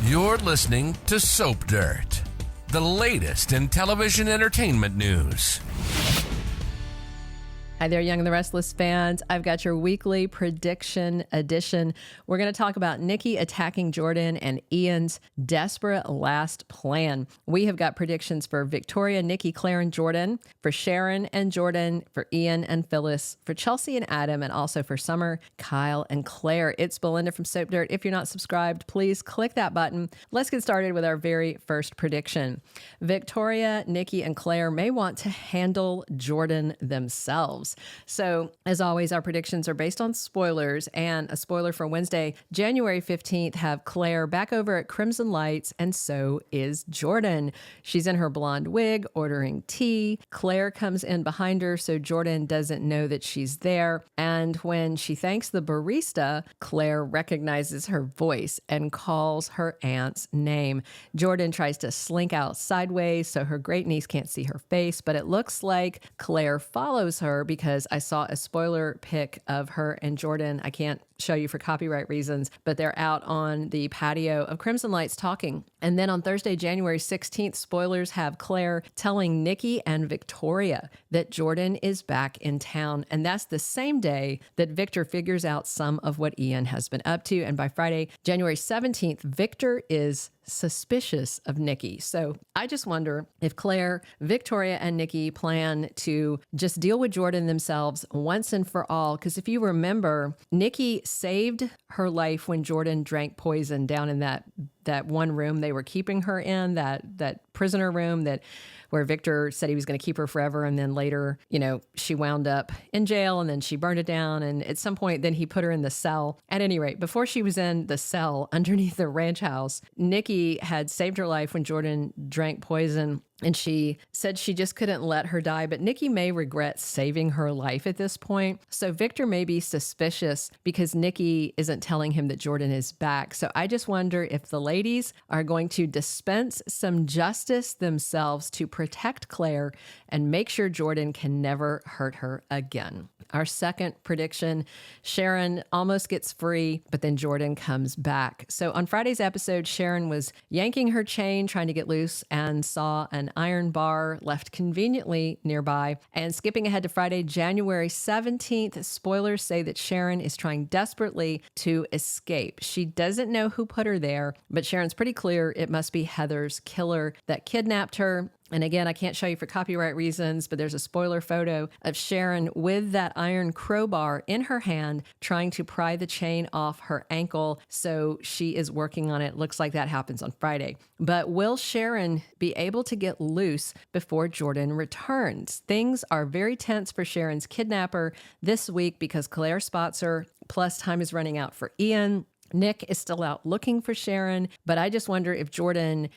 You're listening to Soap Dirt, the latest in television entertainment news. Hi there, Young and the Restless fans. I've got your weekly prediction edition. We're going to talk about Nikki attacking Jordan and Ian's desperate last plan. We have got predictions for Victoria, Nikki, Claire, and Jordan, for Sharon and Jordan, for Ian and Phyllis, for Chelsea and Adam, and also for Summer, Kyle, and Claire. It's Belinda from Soap Dirt. If you're not subscribed, please click that button. Let's get started with our very first prediction. Victoria, Nikki, and Claire may want to handle Jordan themselves. So, as always, our predictions are based on spoilers, and a spoiler for Wednesday, January 15th, have Claire back over at Crimson Lights, and so is Jordan. She's in her blonde wig, ordering tea. Claire comes in behind her, so Jordan doesn't know that she's there. And when she thanks the barista, Claire recognizes her voice and calls her aunt's name. Jordan tries to slink out sideways so her great niece can't see her face, but it looks like Claire follows her because I saw a spoiler pic of her and Jordan. I can't show you for copyright reasons, but they're out on the patio of Crimson Lights talking. And then on Thursday, January 16th, spoilers have Claire telling Nikki and Victoria that Jordan is back in town. And that's the same day that Victor figures out some of what Ian has been up to. And by Friday, January 17th, Victor is suspicious of Nikki. So I just wonder if Claire, Victoria, and Nikki plan to just deal with Jordan themselves once and for all. Because if you remember, Nikki saved her life when Jordan drank poison down in that one room they were keeping her in, that prisoner room where Victor said he was going to keep her forever. And then later, she wound up in jail, and then she burned it down. And at some point, then he put her in the cell. At any rate, before she was in the cell underneath the ranch house, Nikki had saved her life when Jordan drank poison. And she said she just couldn't let her die. But Nikki may regret saving her life at this point. So Victor may be suspicious because Nikki isn't telling him that Jordan is back. So I just wonder if the ladies are going to dispense some justice themselves to protect Claire and make sure Jordan can never hurt her again. Our second prediction, Sharon almost gets free, but then Jordan comes back. So on Friday's episode, Sharon was yanking her chain, trying to get loose, and saw an iron bar left conveniently nearby. And skipping ahead to Friday, January 17th, spoilers say that Sharon is trying desperately to escape. She doesn't know who put her there, but Sharon's pretty clear it must be Heather's killer that kidnapped her. And again, I can't show you for copyright reasons, but there's a spoiler photo of Sharon with that iron crowbar in her hand trying to pry the chain off her ankle. So she is working on it. Looks like that happens on Friday. But will Sharon be able to get loose before Jordan returns? Things are very tense for Sharon's kidnapper this week because Claire spots her, plus time is running out for Ian. Nick is still out looking for Sharon, but I just wonder if Jordan,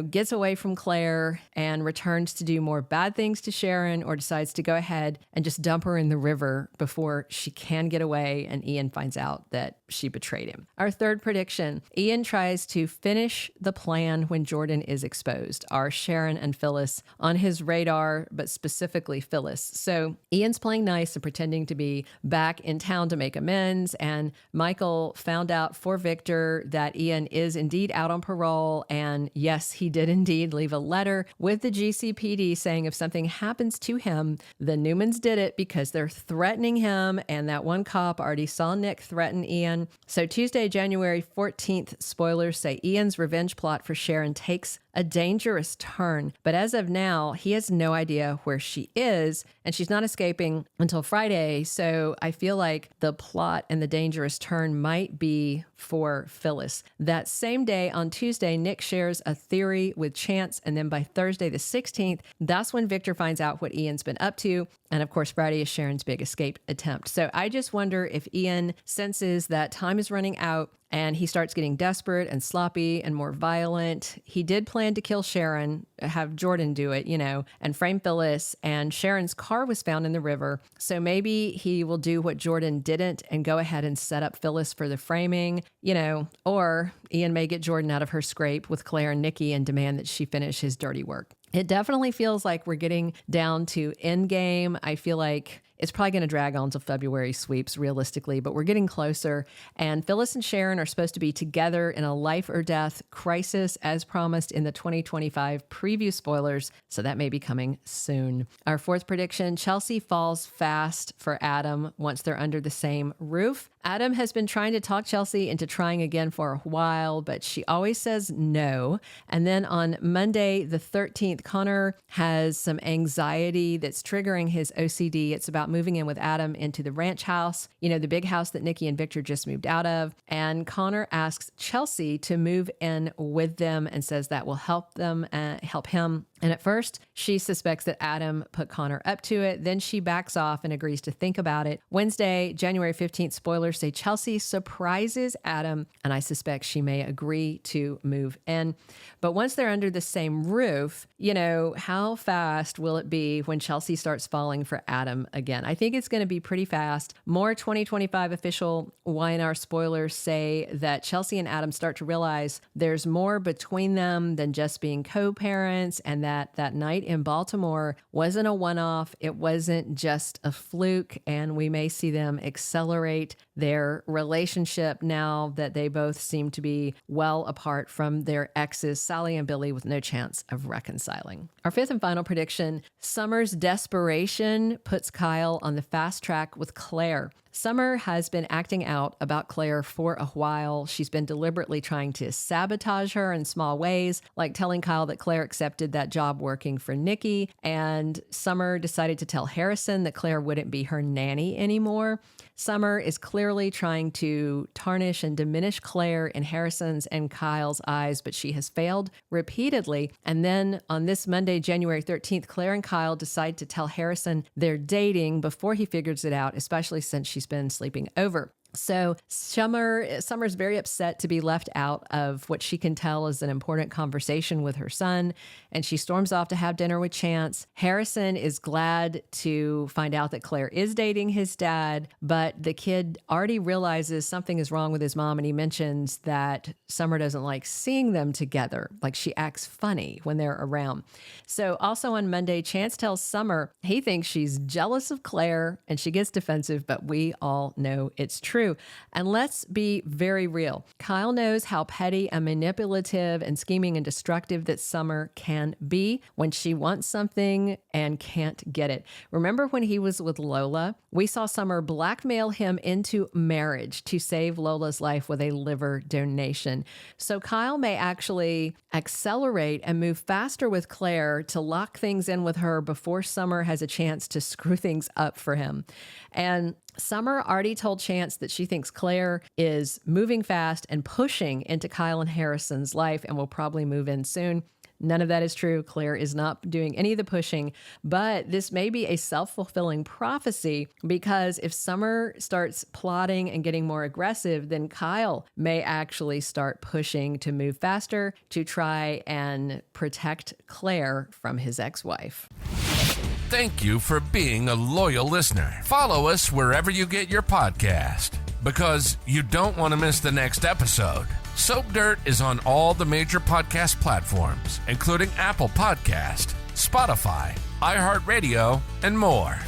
gets away from Claire and returns to do more bad things to Sharon, or decides to go ahead and just dump her in the river before she can get away and Ian finds out that she betrayed him. Our third prediction, Ian tries to finish the plan when Jordan is exposed. Are Sharon and Phyllis on his radar, but specifically Phyllis? So Ian's playing nice and pretending to be back in town to make amends, and Michael found out for Victor that Ian is indeed out on parole, and yes, he did indeed leave a letter with the GCPD saying if something happens to him, the Newmans did it because they're threatening him, and that one cop already saw Nick threaten Ian. So Tuesday, January 14th, spoilers say Ian's revenge plot for Sharon takes a dangerous turn, but as of now, he has no idea where she is, and she's not escaping until Friday. So I feel like the plot and the dangerous turn might be for Phyllis. That same day, on Tuesday, Nick shares a theory with Chance, and then by Thursday the 16th, that's when Victor finds out what Ian's been up to. And of course, Friday is Sharon's big escape attempt. So I just wonder if Ian senses that time is running out and he starts getting desperate and sloppy and more violent. He did plan to kill Sharon, have Jordan do it, and frame Phyllis, and Sharon's car was found in the river. So maybe he will do what Jordan didn't and go ahead and set up Phyllis for the framing, or Ian may get Jordan out of her scrape with Claire and Nikki and demand that she finish his dirty work. It definitely feels like we're getting down to endgame. I feel like It's probably going to drag on till February sweeps realistically, but we're getting closer. And Phyllis and Sharon are supposed to be together in a life or death crisis as promised in the 2025 preview spoilers. So that may be coming soon. Our fourth prediction, Chelsea falls fast for Adam once they're under the same roof. Adam has been trying to talk Chelsea into trying again for a while, but she always says no. And then on Monday, the 13th, Connor has some anxiety that's triggering his OCD. It's about moving in with Adam into the ranch house, the big house that Nikki and Victor just moved out of. And Connor asks Chelsea to move in with them and says that will help them, help him. And at first, she suspects that Adam put Connor up to it. Then she backs off and agrees to think about it. Wednesday, January 15th, spoilers say Chelsea surprises Adam, and I suspect she may agree to move in. But once they're under the same roof, how fast will it be when Chelsea starts falling for Adam again? I think it's going to be pretty fast. More 2025 official Y&R spoilers say that Chelsea and Adam start to realize there's more between them than just being co-parents, and that night in Baltimore wasn't a one-off. It wasn't just a fluke, and we may see them accelerate their relationship now that they both seem to be well apart from their exes, Sally and Billy, with no chance of reconciling. Our fifth and final prediction, Summer's desperation puts Kyle on the fast track with Claire. Summer has been acting out about Claire for a while. She's been deliberately trying to sabotage her in small ways, like telling Kyle that Claire accepted that job working for Nikki, and Summer decided to tell Harrison that Claire wouldn't be her nanny anymore. Summer is clearly trying to tarnish and diminish Claire in Harrison's and Kyle's eyes, but she has failed repeatedly. And then on this Monday, January 13th, Claire and Kyle decide to tell Harrison they're dating before he figures it out, especially since she's been sleeping over. So Summer's very upset to be left out of what she can tell is an important conversation with her son, and she storms off to have dinner with Chance. Harrison is glad to find out that Claire is dating his dad, but the kid already realizes something is wrong with his mom, and he mentions that Summer doesn't like seeing them together. Like, she acts funny when they're around. So also on Monday, Chance tells Summer he thinks she's jealous of Claire, and she gets defensive, but we all know it's true. And let's be very real. Kyle knows how petty and manipulative and scheming and destructive that Summer can be when she wants something and can't get it. Remember when he was with Lola? We saw Summer blackmail him into marriage to save Lola's life with a liver donation. So Kyle may actually accelerate and move faster with Claire to lock things in with her before Summer has a chance to screw things up for him. And Summer already told Chance that she thinks Claire is moving fast and pushing into Kyle and Harrison's life and will probably move in soon. None of that is true. Claire is not doing any of the pushing, but this may be a self-fulfilling prophecy, because if Summer starts plotting and getting more aggressive, then Kyle may actually start pushing to move faster to try and protect Claire from his ex-wife. Thank you for being a loyal listener. Follow us wherever you get your podcast, because you don't want to miss the next episode. Soap Dirt is on all the major podcast platforms, including Apple Podcast, Spotify, iHeartRadio, and more.